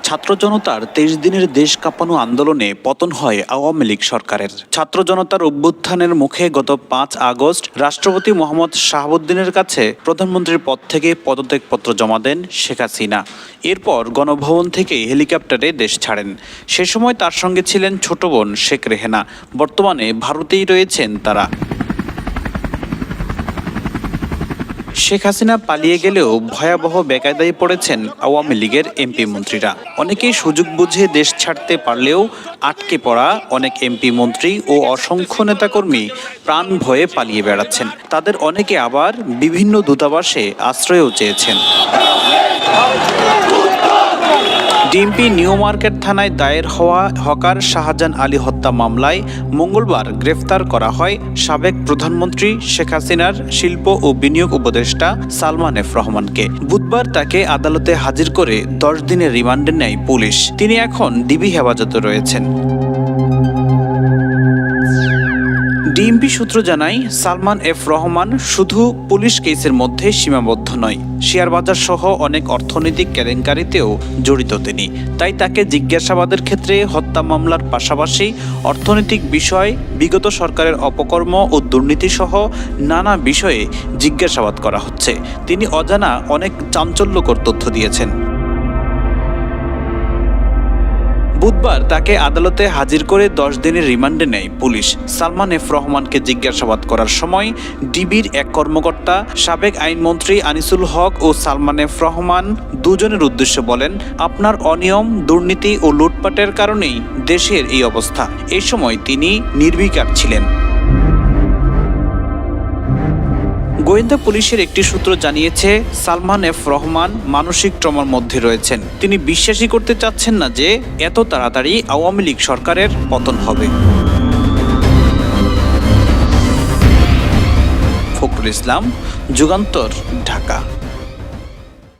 ছাত্র জনতার ২৩ দিনের দেশ কাঁপানো আন্দোলনে পতন হয় আওয়ামী লীগ সরকারের। ছাত্র জনতার অভ্যুত্থানের মুখে গত ৫ আগস্ট রাষ্ট্রপতি মোহাম্মদ শাহাবুদ্দিনের কাছে প্রধানমন্ত্রীর পদ থেকে পদত্যাগপত্র জমা দেন শেখ হাসিনা। এরপর গণভবন থেকে হেলিকপ্টারে দেশ ছাড়েন। সে সময় তার সঙ্গে ছিলেন ছোট বোন শেখ রেহেনা। বর্তমানে ভারতেই রয়েছেন তারা। শেখ হাসিনা পালিয়ে গেলেও ভয়াবহ বেকায়দায় পড়েছেন আওয়ামী লীগের এমপি মন্ত্রীরা। অনেকেই সুযোগ বুঝে দেশ ছাড়তে পারলেও আটকে পড়া অনেক এমপি মন্ত্রী ও অসংখ্য নেতাকর্মী প্রাণ ভয়ে পালিয়ে বেড়াচ্ছেন। তাদের অনেকে আবার বিভিন্ন দূতাবাসে আশ্রয়ও চেয়েছেন। ডিএমপি নিউ মার্কেট থানায় দায়ের হওয়া হকার শাহজাহান আলী হত্যা মামলায় মঙ্গলবার গ্রেফতার করা হয় সাবেক প্রধানমন্ত্রী শেখ হাসিনার শিল্প ও বিনিয়োগ উপদেষ্টা সালমান এফ রহমানকে। বুধবার তাকে আদালতে হাজির করে 10 দিনের রিমান্ডে নেয় পুলিশ। তিনি এখন ডিবি হেফাজতে রয়েছেন। ডিএমপি সূত্র জানায়, সালমান এফ রহমান শুধু পুলিশ কেসের মধ্যে সীমাবদ্ধ নয়, শেয়ার বাজার সহ অনেক অর্থনৈতিক কেলেঙ্কারিতেও জড়িত তিনি। তাই তাকে জিজ্ঞাসাবাদের ক্ষেত্রে হত্যা মামলার পাশাপাশি অর্থনৈতিক বিষয়, বিগত সরকারের অপকর্ম ও দুর্নীতি সহ নানা বিষয়ে জিজ্ঞাসাবাদ করা হচ্ছে। তিনি অজানা অনেক চাঞ্চল্যকর তথ্য দিয়েছেন। বুধবার তাকে আদালতে হাজির করে 10 দিনের রিমান্ডে নেয় পুলিশ। সালমান এফ রহমানকে জিজ্ঞাসাবাদ করার সময় ডিবির এক কর্মকর্তা সাবেক আইনমন্ত্রী আনিসুল হক ও সালমান এফ রহমান দুজনের উদ্দেশ্যে বলেন, আপনার অনিয়ম, দুর্নীতি ও লুটপাটের কারণেই দেশের এই অবস্থা। এই সময় তিনি নির্বিকার ছিলেন। গোয়েন্দা পুলিশের একটি সূত্র জানিয়েছে, সালমান এফ রহমান মানসিক ট্রমার মধ্যে রয়েছেন। তিনি বিশ্বাসই করতে চাচ্ছেন না যে এত তাড়াতাড়ি আওয়ামী লীগ সরকারের পতন হবে। ফখরুল ইসলাম, যুগান্তর, ঢাকা।